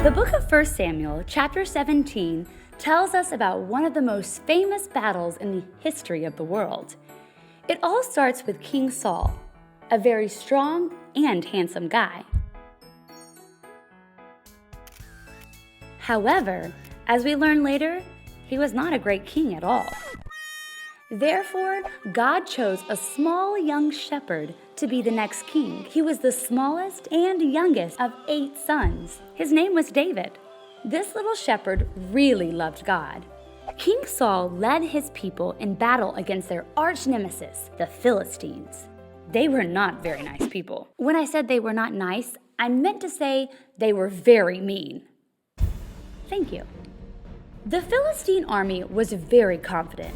The book of 1 Samuel, chapter 17, tells us about one of the most famous battles in the history of the world. It all starts with King Saul, a very strong and handsome guy. However, as we learn later, he was not a great king at all. Therefore, God chose a small young shepherd to be the next king. He was the smallest and youngest of 8 sons. His name was David. This little shepherd really loved God. King Saul led his people in battle against their arch nemesis, the Philistines. They were not very nice people. When I said they were not nice, I meant to say they were very mean. Thank you. The Philistine army was very confident,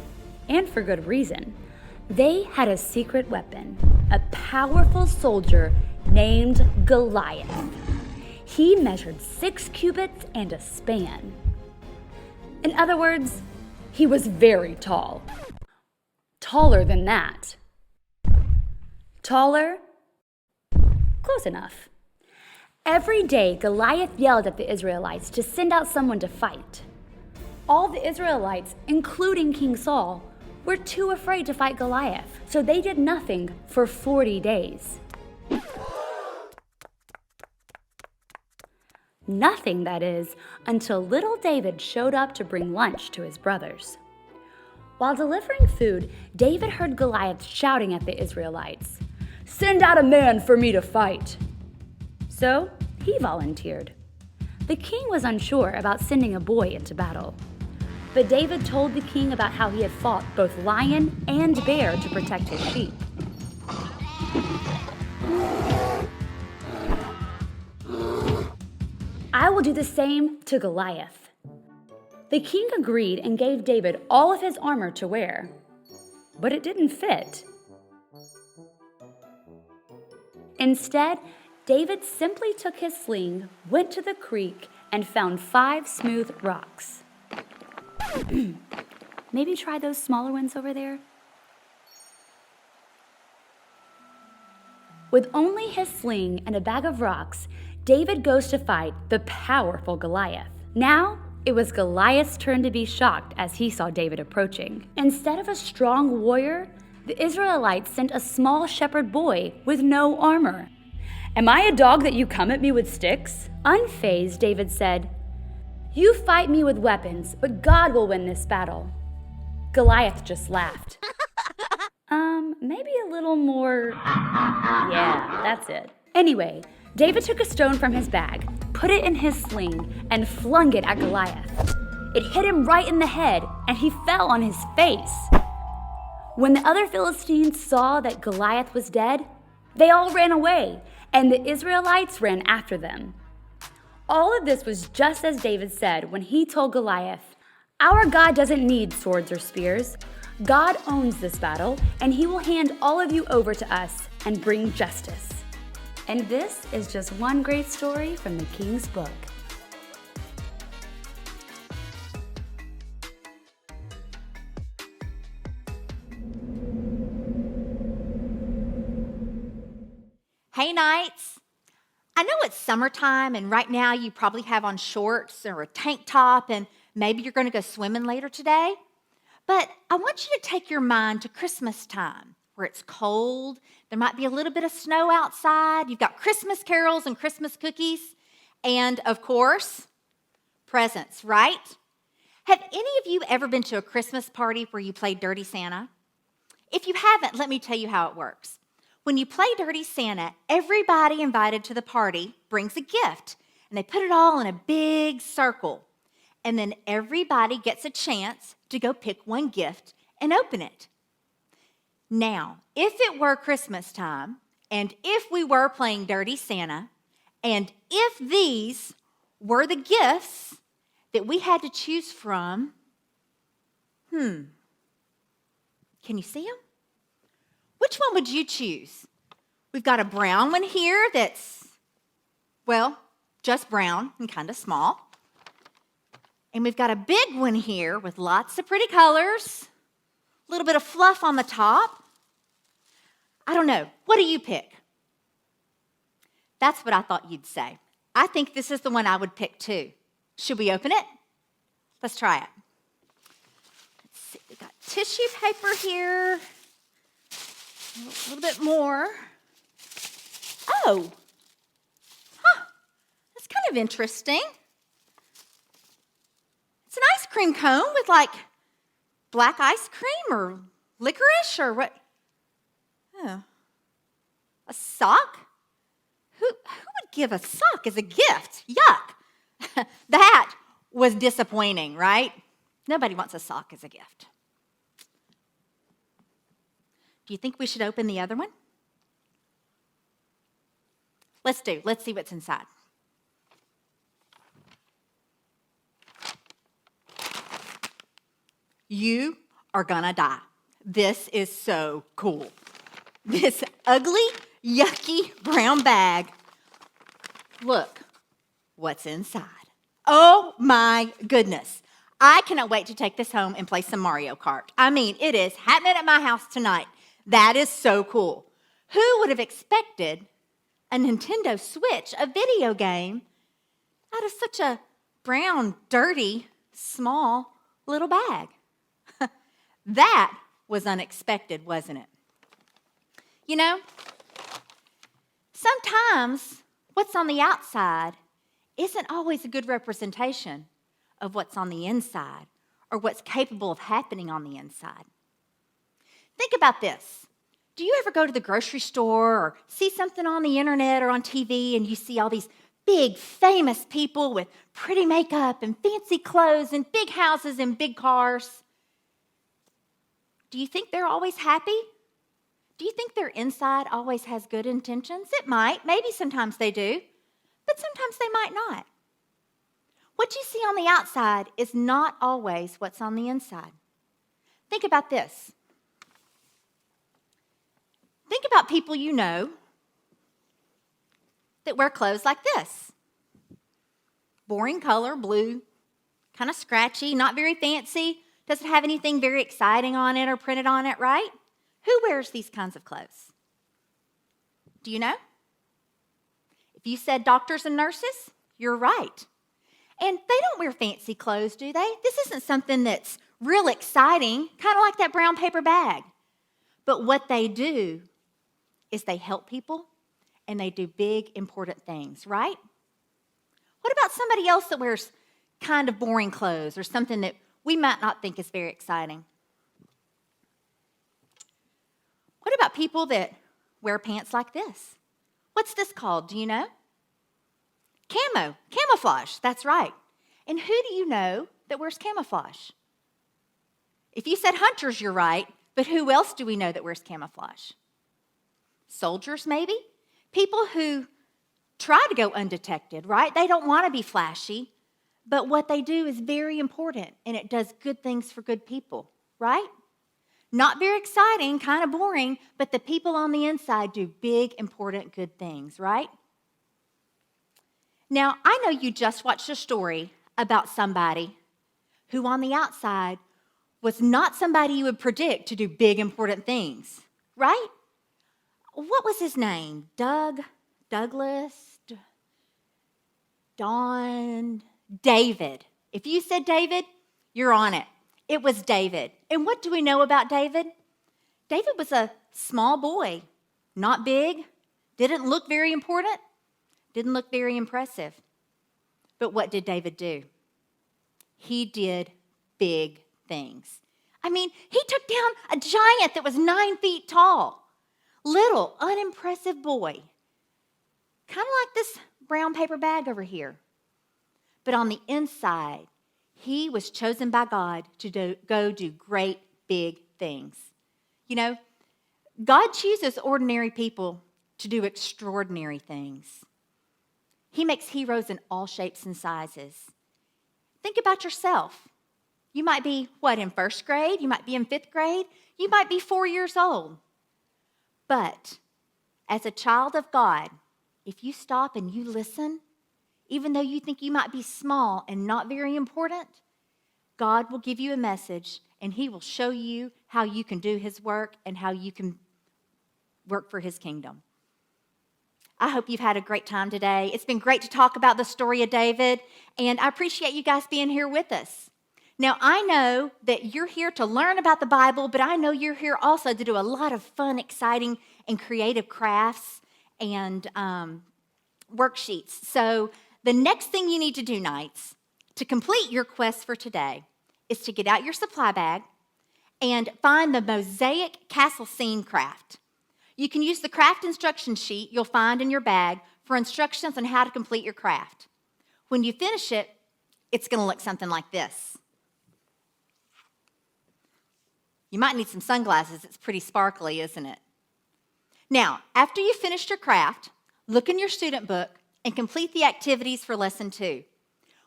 and for good reason. They had a secret weapon, a powerful soldier named Goliath. He measured 6 cubits and a span. In other words, he was very tall. Taller than that. Taller? Close enough. Every day, Goliath yelled at the Israelites to send out someone to fight. All the Israelites, including King Saul, were too afraid to fight Goliath, so they did nothing for 40 days. Nothing, that is, until little David showed up to bring lunch to his brothers. While delivering food, David heard Goliath shouting at the Israelites, "Send out a man for me to fight." So he volunteered. The king was unsure about sending a boy into battle. But David told the king about how he had fought both lion and bear to protect his sheep. I will do the same to Goliath. The king agreed and gave David all of his armor to wear, but it didn't fit. Instead, David simply took his sling, went to the creek, and found 5 smooth rocks. Maybe try those smaller ones over there. With only his sling and a bag of rocks, David goes to fight the powerful Goliath. Now, it was Goliath's turn to be shocked as he saw David approaching. Instead of a strong warrior, the Israelites sent a small shepherd boy with no armor. "Am I a dog that you come at me with sticks?" Unfazed, David said, "You fight me with weapons, but God will win this battle." Goliath just laughed. Maybe a little more... Yeah, that's it. Anyway, David took a stone from his bag, put it in his sling, and flung it at Goliath. It hit him right in the head, and he fell on his face. When the other Philistines saw that Goliath was dead, they all ran away, and the Israelites ran after them. All of this was just as David said when he told Goliath, "Our God doesn't need swords or spears. God owns this battle, and he will hand all of you over to us and bring justice." And this is just one great story from the King's Book. Hey, Knights. I know it's summertime, and right now you probably have on shorts or a tank top, and maybe you're going to go swimming later today. But I want you to take your mind to Christmas time, where it's cold, there might be a little bit of snow outside, you've got Christmas carols and Christmas cookies, and of course, presents, right? Have any of you ever been to a Christmas party where you played Dirty Santa? If you haven't, let me tell you how it works. When you play Dirty Santa, everybody invited to the party brings a gift, and they put it all in a big circle. And then everybody gets a chance to go pick one gift and open it. Now, if it were Christmas time, and if we were playing Dirty Santa, and if these were the gifts that we had to choose from, can you see them? Which one would you choose? We've got a brown one here that's, well, just brown and kind of small. And we've got a big one here with lots of pretty colors, a little bit of fluff on the top. I don't know. What do you pick? That's what I thought you'd say. I think this is the one I would pick too. Should we open it? Let's try it. Let's see, we got tissue paper here. A little bit more. Oh, that's kind of interesting. It's an ice cream cone with like black ice cream or licorice or what? Oh, a sock? Who would give a sock as a gift? Yuck. That was disappointing, right? Nobody wants a sock as a gift. Do you think we should open the other one? Let's see what's inside. You are gonna die. This is so cool. This ugly, yucky brown bag. Look what's inside. Oh my goodness. I cannot wait to take this home and play some Mario Kart. I mean, it is happening at my house tonight. That is so cool. Who would have expected a Nintendo Switch, a video game, out of such a brown, dirty, small little bag? That was unexpected, wasn't it? You know, sometimes what's on the outside isn't always a good representation of what's on the inside or what's capable of happening on the inside. Think about this. Do you ever go to the grocery store or see something on the internet or on TV and you see all these big, famous people with pretty makeup and fancy clothes and big houses and big cars? Do you think they're always happy? Do you think their inside always has good intentions? It might. Maybe sometimes they do. But sometimes they might not. What you see on the outside is not always what's on the inside. Think about this. Think about people you know that wear clothes like this. Boring color, blue, kind of scratchy, not very fancy. Doesn't have anything very exciting on it or printed on it, right? Who wears these kinds of clothes? Do you know? If you said doctors and nurses, you're right. And they don't wear fancy clothes, do they? This isn't something that's real exciting, kind of like that brown paper bag. But what they do is they help people and they do big, important things, right? What about somebody else that wears kind of boring clothes or something that we might not think is very exciting? What about people that wear pants like this? What's this called? Do you know? Camouflage, that's right. And who do you know that wears camouflage? If you said hunters, you're right, but who else do we know that wears camouflage? Soldiers, maybe? People who try to go undetected, right? They don't want to be flashy, but what they do is very important, and it does good things for good people, right? Not very exciting, kind of boring, but the people on the inside do big, important, good things, right? Now, I know you just watched a story about somebody who on the outside was not somebody you would predict to do big, important things, right? What was his name? Douglas, Don, David. If you said David, you're on it. It was David. And what do we know about David? David was a small boy, not big, didn't look very important, didn't look very impressive. But what did David do? He did big things. I mean, he took down a giant that was 9 feet tall. Little, unimpressive boy. Kind of like this brown paper bag over here. But on the inside, he was chosen by God to go do great big things. You know, God chooses ordinary people to do extraordinary things. He makes heroes in all shapes and sizes. Think about yourself. You might be, in first grade? You might be in 5th grade. You might be 4 years old. But as a child of God, if you stop and you listen, even though you think you might be small and not very important, God will give you a message and He will show you how you can do His work and how you can work for His kingdom. I hope you've had a great time today. It's been great to talk about the story of David, and I appreciate you guys being here with us. Now, I know that you're here to learn about the Bible, but I know you're here also to do a lot of fun, exciting, and creative crafts and worksheets. So the next thing you need to do, Knights, to complete your quest for today is to get out your supply bag and find the Mosaic Castle Scene craft. You can use the craft instruction sheet you'll find in your bag for instructions on how to complete your craft. When you finish it, it's going to look something like this. You might need some sunglasses. It's pretty sparkly, isn't it? Now, after you've finished your craft, look in your student book and complete the activities for Lesson 2.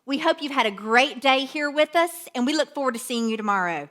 We hope you've had a great day here with us, and we look forward to seeing you tomorrow.